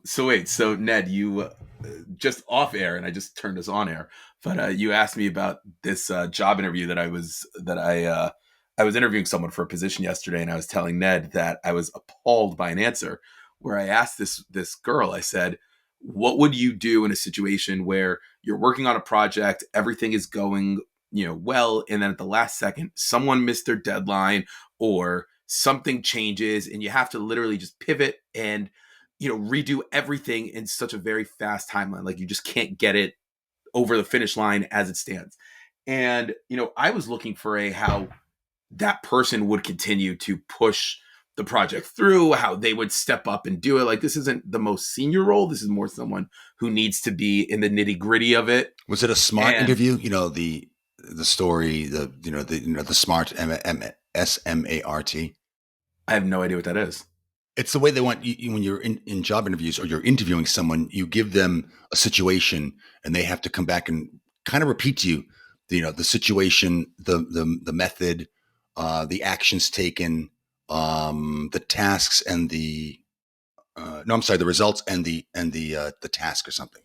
So Ned, you just off air, and I just turned us on air, but you asked me about this job interview I was interviewing someone for a position yesterday, and I was telling Ned that I was appalled by an answer where I asked this girl. I said, "What would you do in a situation where you're working on a project, everything is going well, and then at the last second, someone missed their deadline or something changes, and you have to literally just pivot and redo everything in such a very fast timeline. Like you just can't get it over the finish line as it stands." And, I was looking for how that person would continue to push the project through, how they would step up and do it. Like this isn't the most senior role. This is more someone who needs to be in the nitty gritty of it. Was it a smart interview? The story, the smart SMART. I have no idea what that is. It's the way they want you when you're in job interviews or you're interviewing someone, you give them a situation and they have to come back and kind of repeat to you, the situation, the method, the actions taken, the tasks and the results and the task or something.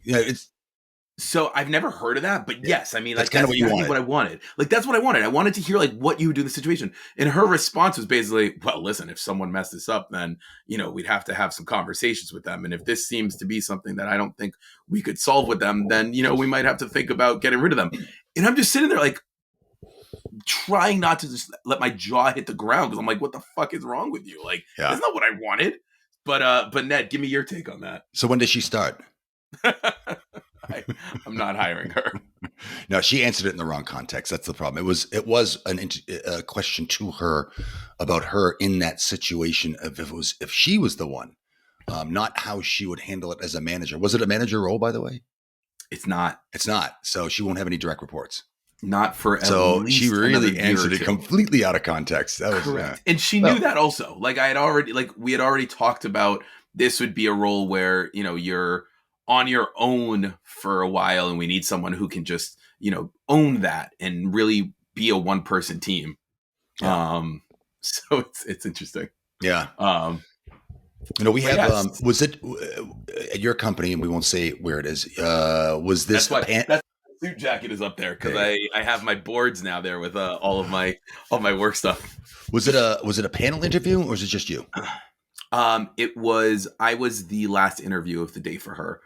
So I've never heard of that, but yes, I mean, that's kind of what you wanted. What I wanted. Like that's what I wanted. I wanted to hear like what you would do in the situation. And her response was basically, "Well, listen, if someone messed this up, then we'd have to have some conversations with them. And if this seems to be something that I don't think we could solve with them, then we might have to think about getting rid of them." And I'm just sitting there like trying not to just let my jaw hit the ground because I'm like, "What the fuck is wrong with you? Like that's not what I wanted." But Ned, give me your take on that. So when did she start? I'm not hiring her. No, she answered it in the wrong context. That's the problem. It was a question to her about her in that situation of if she was the one, not how she would handle it as a manager. Was it a manager role, by the way? It's not. It's not. So she won't have any direct reports. Not for so she really answered it completely out of context. That was correct, and she knew that also. Like we had already talked about. This would be a role where you're on your own for a while, and we need someone who can just own that and really be a one person team. Yeah. So it's interesting. Yeah. We have. Yes. Was it at your company? And we won't say where it is. Was this? That's suit jacket is up there because I have my boards now there with all my work stuff. Was it a panel interview or was it just you? It was. I was the last interview of the day for her.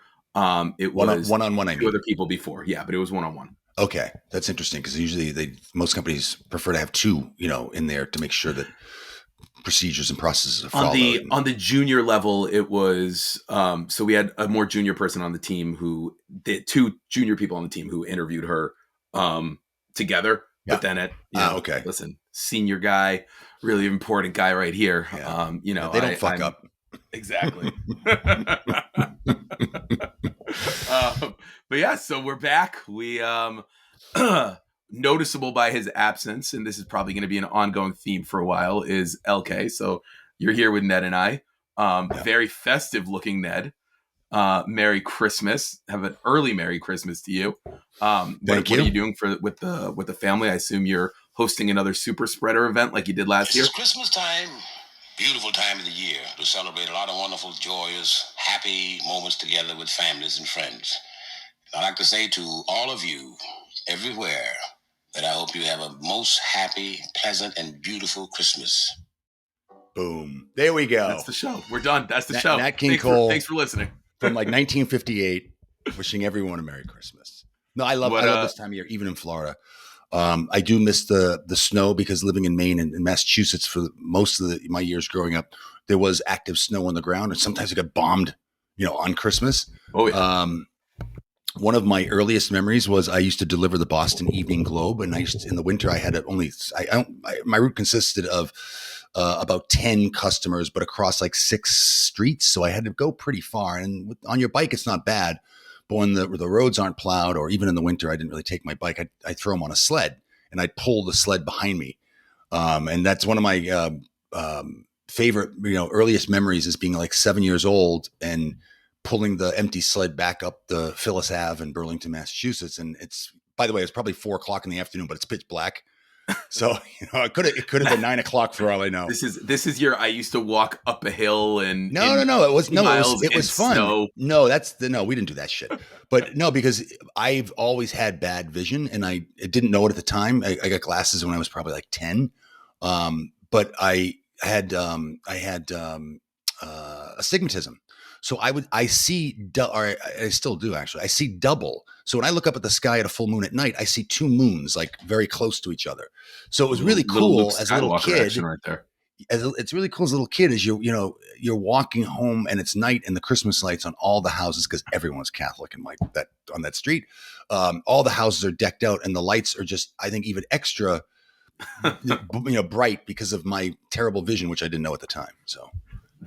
It was one-on-one. I mean, other people before, yeah, but it was one-on-one. Okay, that's interesting because usually most companies prefer to have two, in there to make sure that procedures and processes are followed. On the junior level, it was so we had a more junior person on the team who did two junior people on the team who interviewed her together. Yeah. But then okay, listen, senior guy, really important guy right here. Yeah. They don't fuck up. Exactly. But yeah, so we're back. We noticeable by his absence, and this is probably going to be an ongoing theme for a while, is LK. So you're here with Ned and I. Very festive looking Ned. Merry Christmas. Have an early Merry Christmas to you. Thank you. What are you doing with the family? I assume you're hosting another super spreader event like you did last year. It's Christmas time. Beautiful time of the year to celebrate a lot of wonderful, joyous, happy moments together with families and friends. I'd like to say to all of you everywhere that I hope you have a most happy, pleasant, and beautiful Christmas. Boom. There we go. That's the show. We're done. That's the show. Nat King Cole. Thanks for listening. From like 1958, wishing everyone a Merry Christmas. No, I love this time of year, even in Florida. I do miss the snow because living in Maine and Massachusetts for most of my years growing up, there was active snow on the ground, and sometimes it got bombed, on Christmas. Oh yeah. One of my earliest memories was I used to deliver the Boston Evening Globe, and in the winter I had my route consisted of about 10 customers, but across like 6 streets, so I had to go pretty far. And on your bike, it's not bad. But when the roads aren't plowed, or even in the winter, I didn't really take my bike. I'd throw them on a sled, and I'd pull the sled behind me. And that's one of my favorite, earliest memories is being like 7 years old and pulling the empty sled back up the Phyllis Ave in Burlington, Massachusetts. And by the way, it's probably 4:00 in the afternoon, but it's pitch black. So it could have been 9 o'clock for all I know. This is your. I used to walk up a hill and No. It was fun. Snow. No, we didn't do that shit. But no, because I've always had bad vision, and I didn't know it at the time. I got glasses when I was probably like 10. But I had astigmatism. So I still do actually. I see double. So when I look up at the sky at a full moon at night, I see two moons like very close to each other. So it was really cool as a little kid. Right there. It's really cool as a little kid as you're walking home and it's night and the Christmas lights on all the houses because everyone's Catholic and like that on that street. All the houses are decked out and the lights are just, I think, even extra, bright because of my terrible vision, which I didn't know at the time. So.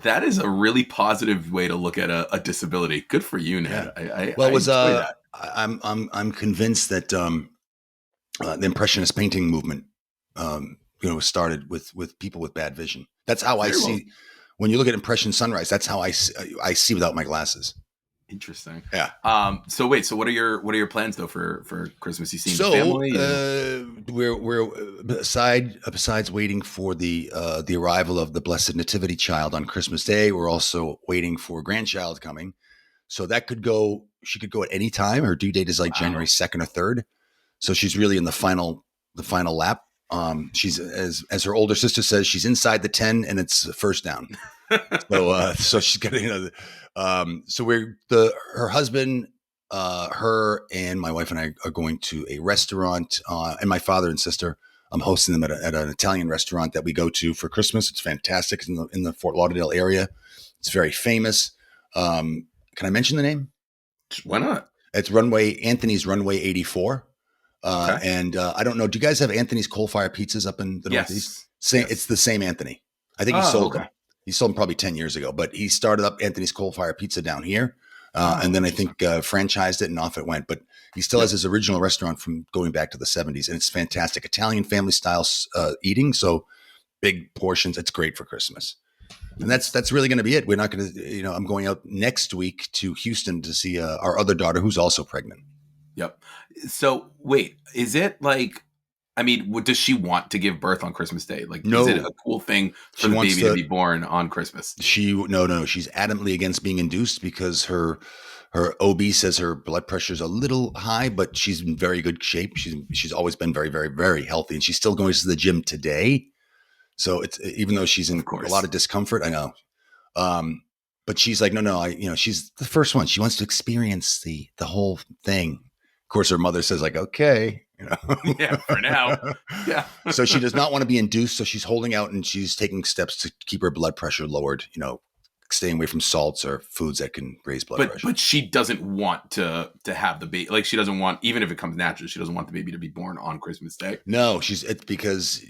That is a really positive way to look at a disability. Good for you, Ned. Yeah. I'm convinced that the Impressionist painting movement, started with people with bad vision. That's how I see. When you look at Impression Sunrise, that's how I see without my glasses. Interesting. Yeah. So what are your plans though for Christmas? You see family? We're besides waiting for the arrival of the Blessed Nativity Child on Christmas Day, we're also waiting for grandchild coming. So that could go. She could go at any time. Her due date is like January 2nd or 3rd. So she's really in the final lap. She's as her older sister says, she's inside the 10 and it's first down. So she's getting her husband, her and my wife and I are going to a restaurant, and my father and sister, I'm hosting them at an Italian restaurant that we go to for Christmas. It's fantastic. It's in the Fort Lauderdale area. It's very famous. Can I mention the name? Why not? It's Anthony's Runway 84. Okay. And I don't know. Do you guys have Anthony's Coal Fire Pizzas up in the Northeast? Yes. It's the same Anthony. I think he sold them. He sold them probably 10 years ago, but he started up Anthony's Coal Fire Pizza down here. And then I think franchised it and off it went. But he still has his original restaurant from going back to the 70s. And it's fantastic. Italian family style eating. So big portions. It's great for Christmas. And that's really going to be it. We're not going to, I'm going out next week to Houston to see our other daughter who's also pregnant. Yep. So wait, is it like, does she want to give birth on Christmas Day? Like, no. Is it a cool thing for the baby to be born on Christmas? No. She's adamantly against being induced because her OB says her blood pressure is a little high, but she's in very good shape. She's always been very, very, very healthy, and she's still going to the gym today. So it's even though she's in a lot of discomfort, I know. But she's like, no, she's the first one. She wants to experience the whole thing. Of course, her mother says like, okay. Yeah, for now. Yeah. So she does not want to be induced. So she's holding out and she's taking steps to keep her blood pressure lowered, staying away from salts or foods that can raise blood pressure. But she doesn't want to have the baby. Like she doesn't want, even if it comes naturally, she doesn't want the baby to be born on Christmas Day. No, it's because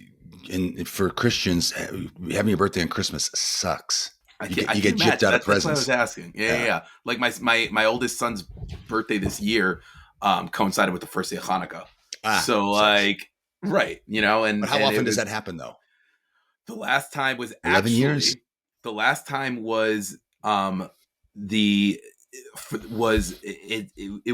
for Christians, having your birthday on Christmas sucks. You get gypped out of presents. That's what I was asking. Yeah. Like my oldest son's birthday this year coincided with the first day of Hanukkah. So like, right, and but how often does that happen though? The last time was 11 years. The last time was it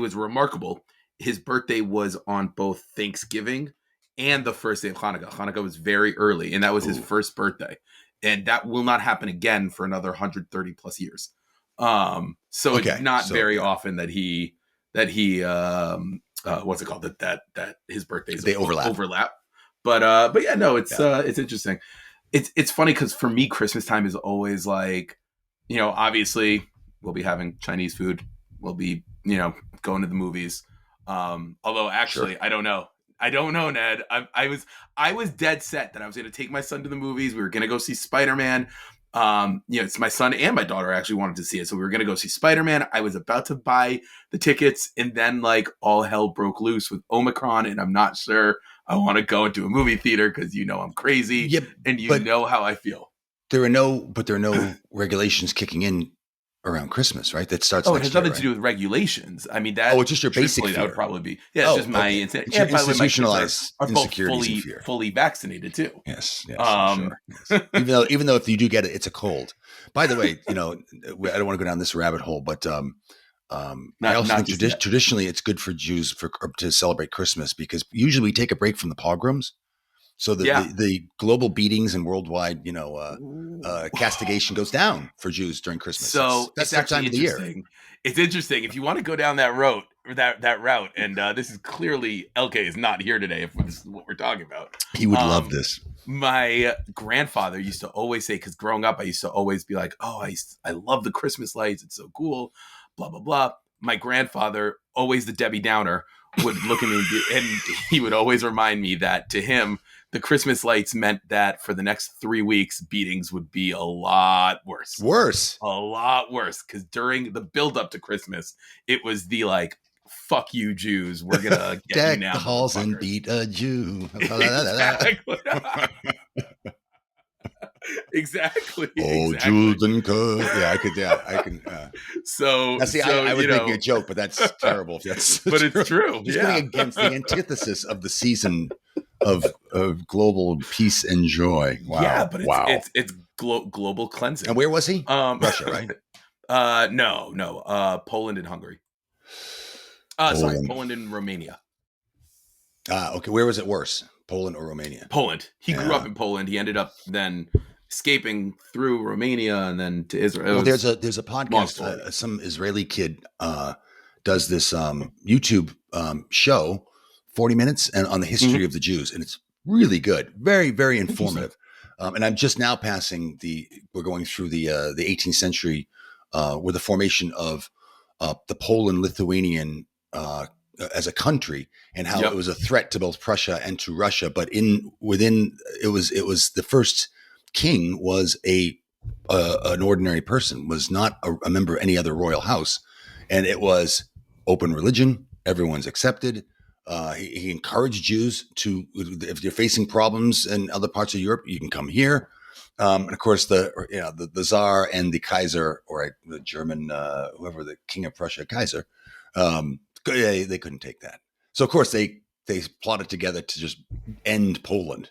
was remarkable. His birthday was on both Thanksgiving and the first day of Hanukkah. Hanukkah was very early, and that was his first birthday, and that will not happen again for another 130 plus years. So it's not very often that he what's it called that his birthdays they overlap. But yeah, no, it's interesting. It's funny because for me, Christmas time is always like, obviously we'll be having Chinese food. We'll be, going to the movies. Although actually, sure. I don't know, Ned. I was dead set that I was going to take my son to the movies. We were going to go see Spider-Man. It's my son and my daughter actually wanted to see it. So we were going to go see Spider-Man. I was about to buy the tickets and then like all hell broke loose with Omicron. And I'm not sure I want to go into a movie theater because I'm crazy and you know how I feel. There are no regulations kicking in around Christmas, right? That starts. It has nothing to do with regulations. It's just your basic fear. That would probably be. Yeah, it's just my institutionalized insecurities and fear. Fully vaccinated too. Yes. Sure. Yes. Even though if you do get it, it's a cold. By the way, I don't want to go down this rabbit hole, but I also think traditionally it's good for Jews to celebrate Christmas because usually we take a break from the pogroms. So Yeah. the global beatings and worldwide, castigation goes down for Jews during Christmas. So That's it's the time actually of the year. interesting. It's interesting if you want to go down that road, or that route. And this is clearly LK is not here today. If this is what we're talking about, He would love this. my grandfather used to always say, because growing up, I used to always be like, "Oh, I love the Christmas lights. It's so cool." Blah blah blah. My grandfather, always the Debbie Downer, would look at me and he would always remind me that to him, the Christmas lights meant that for the next 3 weeks, beatings would be a lot worse. A lot worse. Because during the build up to Christmas, it was the like, fuck you, Jews. We're going to get Deck you now. the halls and beat a Jew. Exactly. Exactly. Oh, exactly. Jews and I can. So, now, see, I was making a joke, but that's terrible. That's but true. It's true. Just going against the antithesis of the season of global peace and joy. Wow. Yeah, but it's global cleansing. And where was he? Russia, right? No. Poland and Hungary. Sorry, Poland and Romania. Okay. Where was it worse? Poland or Romania? Poland. He grew up in Poland. He ended up then escaping through Romania and then to Israel. Well, there's a podcast. Some Israeli kid does this YouTube show, 40 minutes, and on the history of the Jews, and it's really good, very very informative. And I'm just now passing we're going through the 18th century with the formation of the Poland-Lithuanian as a country, and how it was a threat to both Prussia and to Russia. But within it was the first king was an ordinary person, was not a member of any other royal house, and it was open religion. Everyone's accepted. He encouraged Jews to, if you're facing problems in other parts of Europe, you can come here. And of course, the Tsar and the Kaiser, or the German, whoever, the King of Prussia, Kaiser, they couldn't take that. So of course they plotted together to just end Poland.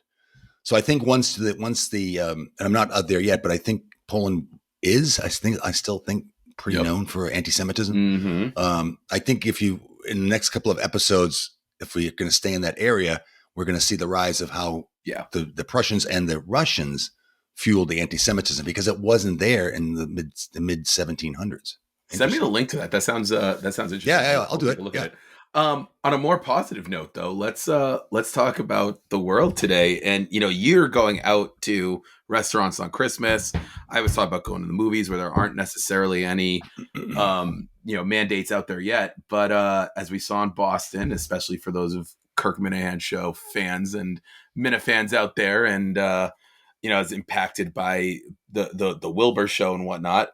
So I think once the and I'm not out there yet, but I think Poland I still think pretty known for anti-Semitism. Mm-hmm. I think in the next couple of episodes, if we're going to stay in that area, we're going to see the rise of how the Prussians and the Russians fueled the anti-Semitism, because it wasn't there in the mid 1700s. Send me the link to that. That sounds interesting. Yeah, I'll do it. Look at it. On a more positive note, though, let's talk about the world today. And you're going out to restaurants on Christmas. I was talking about going to the movies where there aren't necessarily any mandates out there yet. But as we saw in Boston, especially for those of Kirk Minahan show fans and Minifans out there, and is impacted by the Wilbur show and whatnot.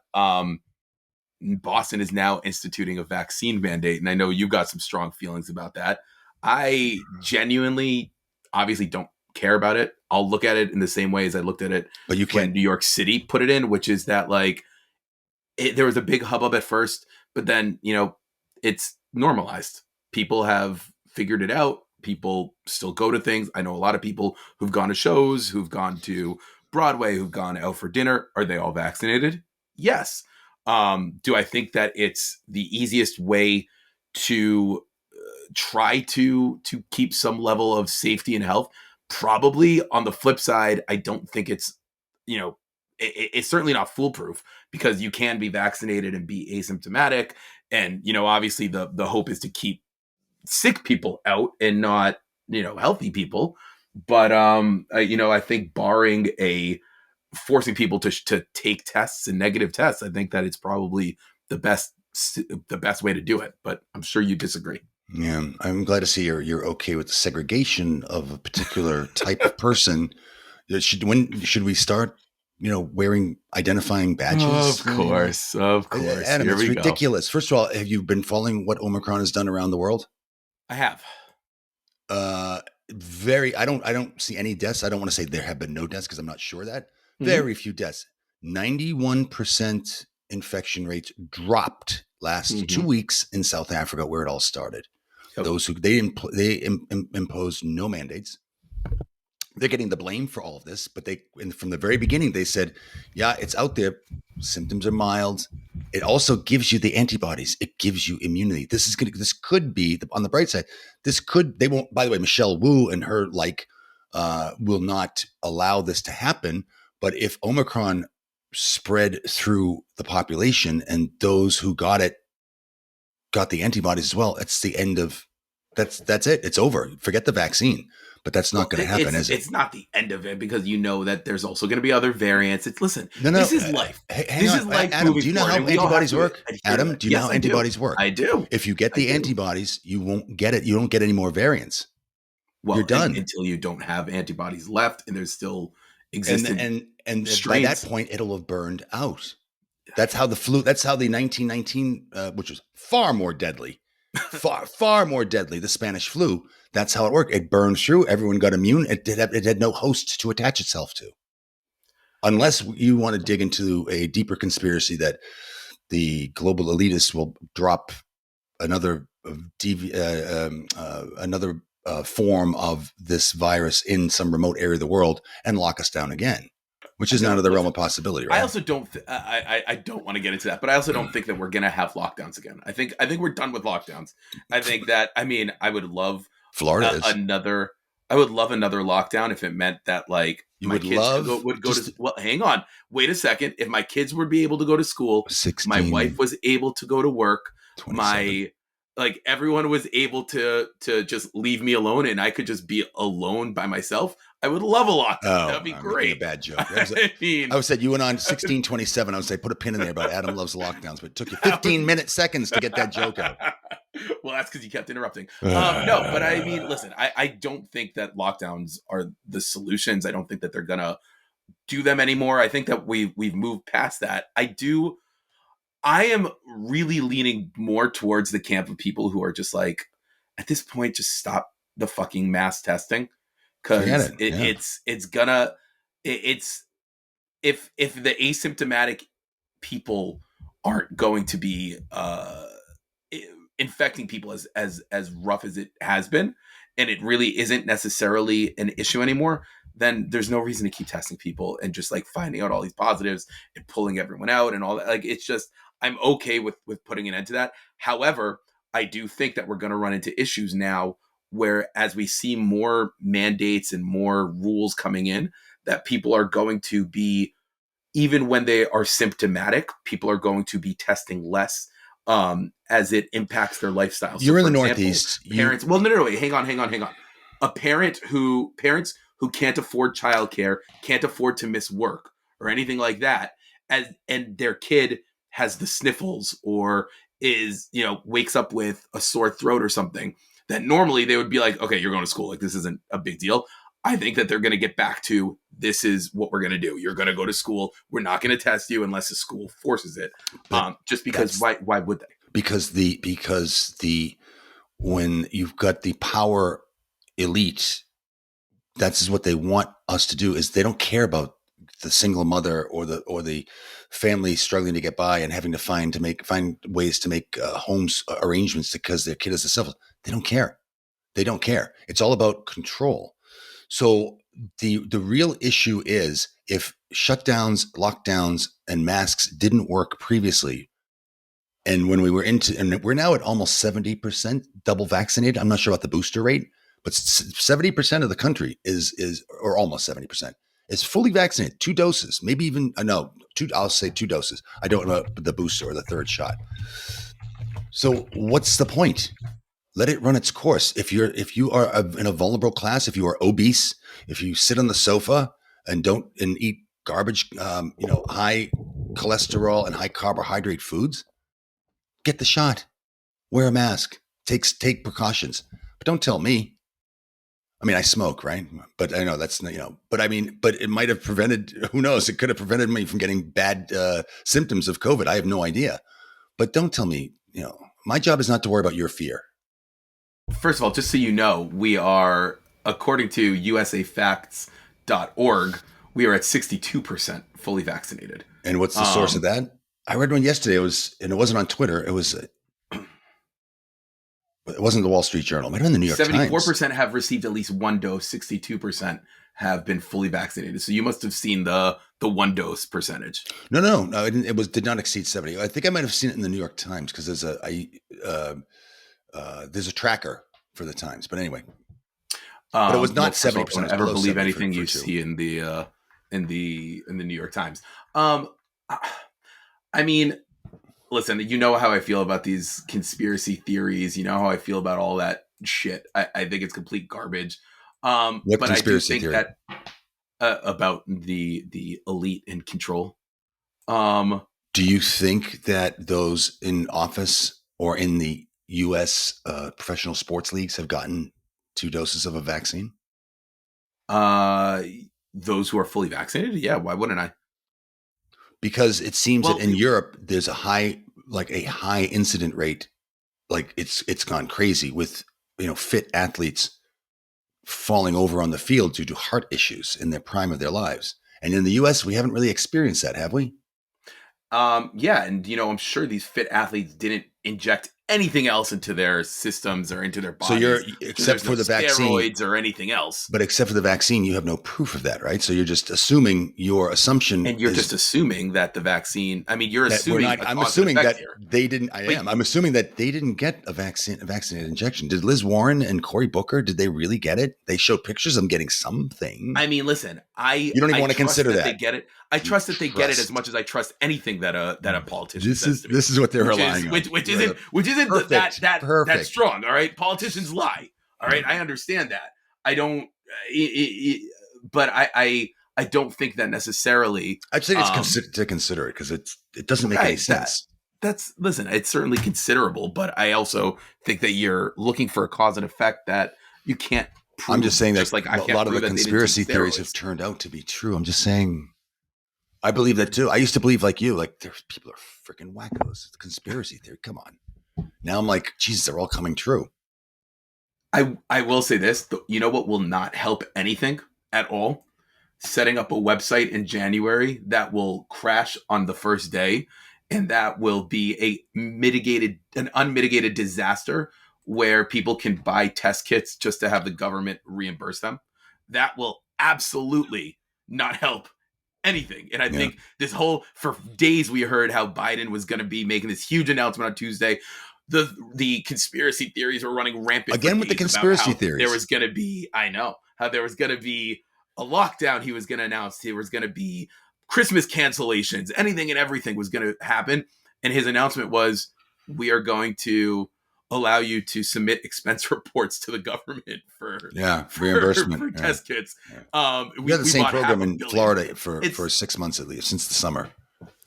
Boston is now instituting a vaccine mandate, and I know you've got some strong feelings about that. I genuinely, obviously, don't care about it. I'll look at it in the same way as I looked at it when New York City put it in, which is that there was a big hubbub at first, but then it's normalized. People have figured it out. People still go to things. I know a lot of people who've gone to shows, who've gone to Broadway, who've gone out for dinner. Are they all vaccinated? Yes. Do I think that it's the easiest way to try to keep some level of safety and health? Probably. On the flip side, I don't think it's, it's certainly not foolproof, because you can be vaccinated and be asymptomatic. And, obviously the hope is to keep sick people out and not, healthy people. But, I think barring forcing people to take tests and negative tests, I think that it's probably the best way to do it. But I'm sure you disagree. Yeah, I'm glad to see you're okay with the segregation of a particular type of person. When should we start, wearing identifying badges? Of course. Adam, it's ridiculous. First of all, have you been following what Omicron has done around the world? I have. I don't see any deaths. I don't want to say there have been no deaths, because I'm not sure that. Very few deaths. 91% infection rates dropped last 2 weeks in South Africa, where it all started. Yep. Those who they imposed no mandates. They're getting the blame for all of this, but from the very beginning they said, "Yeah, it's out there. Symptoms are mild. It also gives you the antibodies. It gives you immunity. This could be on the bright side. They won't. By the way, Michelle Wu and her will not allow this to happen. But if Omicron spread through the population and those who got it got the antibodies as well, it's the end of that's it. It's over. Forget the vaccine. But that's not going to happen, is it? It's not the end of it, because you know that there's also going to be other variants. Listen, No, this is life. Hang on. Is life. Adam, do you know how antibodies work? Adam, do you know how antibodies work? I do. If you get the antibodies, you won't get it. You don't get any more variants. Well, you're done until you don't have antibodies left, and there's still existing. And by that point, it'll have burned out. That's how the flu. That's how the 1919, which was far more deadly, far more deadly. The Spanish flu. That's how it worked. It burned through. Everyone got immune. It had no host to attach itself to. Unless you want to dig into a deeper conspiracy that the global elitists will drop another form of this virus in some remote area of the world and lock us down again, which is not of the realm of possibility. Right? I also don't. I don't want to get into that, but I also don't think that we're going to have lockdowns again. I think we're done with lockdowns. I think that. I mean, I would love Florida another. I would love another lockdown if it meant that, like, you my would kids love would go to. Well, hang on, wait a second. If my kids would be able to go to school, 16, my wife was able to go to work, 27. like everyone was able to just leave me alone, and I could just be alone by myself, I would love a lockdown. That'd be great. A bad joke. I would say you went on 1627. I would say put a pin in there about Adam loves lockdowns, but it took you 15 seconds to get that joke out. Well, that's because you kept interrupting. No, but I mean, listen, I don't think that lockdowns are the solutions. I don't think that they're gonna do them anymore. I think that we've moved past that. I am really leaning more towards the camp of people who are just like, at this point, just stop the fucking mass testing, because if the asymptomatic people aren't going to be infecting people as rough as it has been, and it really isn't necessarily an issue anymore, then there's no reason to keep testing people and just like finding out all these positives and pulling everyone out and all that. Like, it's just, I'm okay with putting an end to that. However, I do think that we're going to run into issues now where, as we see more mandates and more rules coming in, that people are going to be, even when they are symptomatic, people are going to be testing less, as it impacts their lifestyle. You're in the Northeast. Parents, well, no, wait, hang on. Parents who can't afford childcare, can't afford to miss work or anything like that, and their kid has the sniffles or is, wakes up with a sore throat or something, that normally they would be like, okay, you're going to school. Like, this isn't a big deal. I think that they're going to get back to, this is what we're going to do. You're going to go to school. We're not going to test you unless the school forces it. Just because why would they? Because when you've got the power elite, that's what they want us to do, is they don't care about the single mother or the family struggling to get by and having to find ways to make homes arrangements because their kid is a syphilis. They don't care. It's all about control. So the real issue is, if shutdowns, lockdowns, and masks didn't work previously, and when we were and we're now at almost 70% double vaccinated. I'm not sure about the booster rate, but 70% of the country is or almost 70%. Is fully vaccinated, 2 doses, maybe even I'll say 2 doses. I don't know the booster or the third shot. So what's the point? Let it run its course. If you are in a vulnerable class, if you are obese, if you sit on the sofa and eat garbage, high cholesterol and high carbohydrate foods, get the shot. Wear a mask. Take precautions. But don't tell me. I mean, I smoke, right? But I know that's, but it might have prevented, who knows? It could have prevented me from getting bad symptoms of COVID. I have no idea. But don't tell me, my job is not to worry about your fear. First of all, just so you know, we are, according to usafacts.org, we are at 62% fully vaccinated. And what's the source of that? I read one yesterday. It wasn't on Twitter. It wasn't the Wall Street Journal. It might have been the New York Times. 74% have received at least 1 dose. 62% have been fully vaccinated. So you must have seen the 1 dose percentage. No. It did not exceed 70. I think I might have seen it in the New York Times, because there's a tracker for the Times. But anyway. But it was not First of all, 70%. It don't was ever below believe 70 anything for you two. see in the New York Times. Um, I mean, listen, you know how I feel about these conspiracy theories. You know how I feel about all that shit. I think it's complete garbage. What But I do conspiracy think theory? that about the elite in control. Um, Do you think that those in office or in the U.S. Professional sports leagues have gotten 2 doses of a vaccine? uh, those who are fully vaccinated, yeah, why wouldn't I? Because it seems that Well, in Europe there's a high incident rate. Like it's gone crazy with fit athletes falling over on the field due to heart issues in their prime of their lives. And in the U.S., we haven't really experienced that, have we? yeah, and I'm sure these fit athletes didn't inject anything else into their systems or into their So you're bodies. So except there's no for the vaccine, steroids or anything else. but except for the vaccine, you have no proof of that, right? So you're just assuming your assumption And you're just is assuming that the vaccine, I mean, you're that we're assuming not. a I'm cause and assuming effect that here. they didn't. I But am. I'm assuming that they didn't get a vaccinated injection. Did Liz Warren and Cory Booker? Did they really get it? They showed pictures of them getting something. I mean, listen, You don't even I want to trust consider that they that. get it. I You trust that they get it as trust. much as I trust anything that a politician says to me. This is what they're Which is relying on. which isn't Perfect. that Perfect. strong. All right, politicians lie. All right, I understand that. I don't, but I don't think that necessarily. I'd say it's to consider it because it doesn't make any sense. That's listen. It's certainly considerable, but I also think that you're looking for a cause and effect that you can't prove. I'm just saying that like a lot of the conspiracy theories have turned out to be true. I'm just saying. I believe that too. I used to believe like you, like there's people are freaking wackos. It's a conspiracy theory. Come on. Now I'm like, Jesus, they're all coming true. I will say this. You know what will not help anything at all? Setting up a website in January that will crash on the first day, and that will be an unmitigated disaster where people can buy test kits just to have the government reimburse them. That will absolutely not help anything. And I think for days we heard how Biden was going to be making this huge announcement on Tuesday. The conspiracy theories were running rampant again with the conspiracy theories. There was going to be, I know how there was going to be a lockdown. He was going to announce there was going to be Christmas cancellations. Anything and everything was going to happen. And his announcement was, we are going to allow you to submit expense reports to the government for reimbursement for test kits. We had the same program in Florida for 6 months at least since the summer.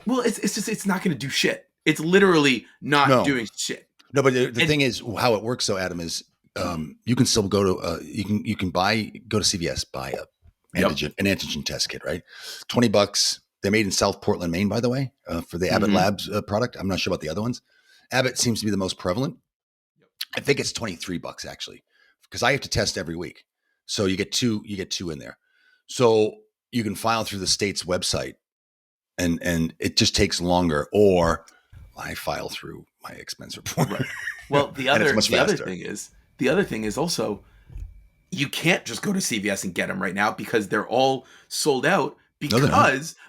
Well, it's not going to do shit. It's literally not doing shit. No, but the thing is, how it works, though, Adam, is you can still go to go to CVS, buy an antigen test kit, right? $20. They're made in South Portland, Maine, by the way, for the Abbott Labs product. I'm not sure about the other ones. Abbott seems to be the most prevalent. I think it's $23 actually, because I have to test every week. So you get two in there. So you can file through the state's website, and it just takes longer, or I file through my expense report. Right. Well, the other thing is also, you can't just go to CVS and get them right now because they're all sold out.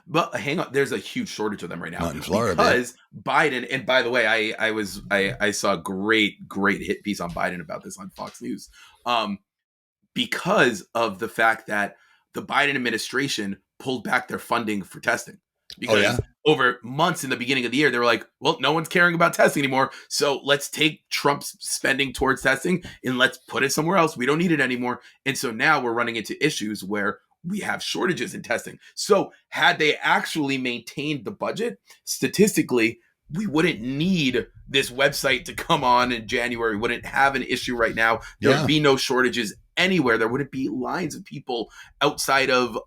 But hang on, there's a huge shortage of them right now. Not in Florida, because Biden. And by the way, I saw a great hit piece on Biden about this on Fox News, because of the fact that the Biden administration pulled back their funding for testing. Because over months in the beginning of the year, they were like, well, no one's caring about testing anymore. So let's take Trump's spending towards testing and let's put it somewhere else. We don't need it anymore. And so now we're running into issues where we have shortages in testing. So had they actually maintained the budget, statistically, we wouldn't need this website to come on in January. We wouldn't have an issue right now. There would be no shortages anywhere. There wouldn't be lines of people outside of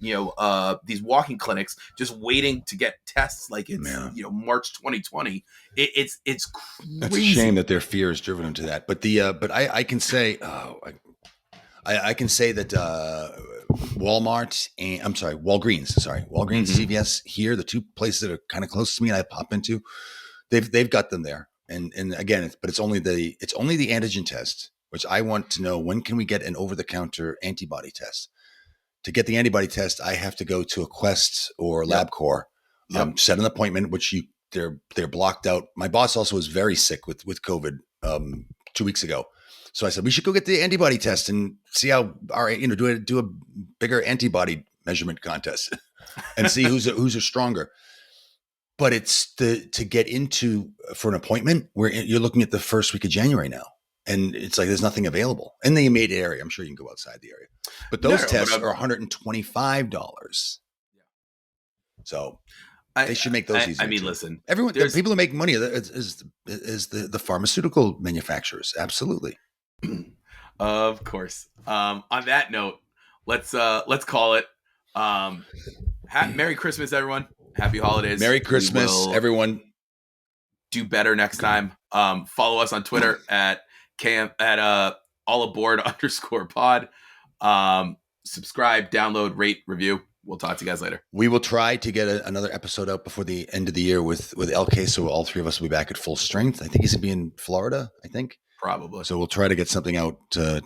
these walking clinics just waiting to get tests like it's March 2020. It's crazy. That's a shame that their fear has driven them to that. But I can say I can say that Walgreens, CVS here, the two places that are kind of close to me and I pop into, they've got them there. And again, it's only the antigen test, which I want to know, when can we get an over-the-counter antibody test? To get the antibody test, I have to go to a Quest or LabCorp, set an appointment, which they're blocked out. My boss also was very sick with COVID 2 weeks ago. So I said, we should go get the antibody test and see how do a bigger antibody measurement contest and see who's stronger. But it's to get into for an appointment where you're looking at the first week of January now. And it's like, there's nothing available in the immediate area. I'm sure you can go outside the area, but those tests are $125. So they should make those easier. I mean, too. listen, everyone, the people who make money is the pharmaceutical manufacturers. Absolutely. Of course. On that note, let's call it. Merry Christmas, everyone. Happy holidays. Merry Christmas, everyone. Do better next time. Follow us on Twitter at allaboard_pod. Subscribe, download, rate, review. We'll talk to you guys later. We will try to get another episode out before the end of the year with LK, so all three of us will be back at full strength. I think he's going to be in Florida, I think. Probably. So we'll try to get something out to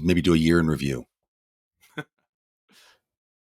maybe do a year in review.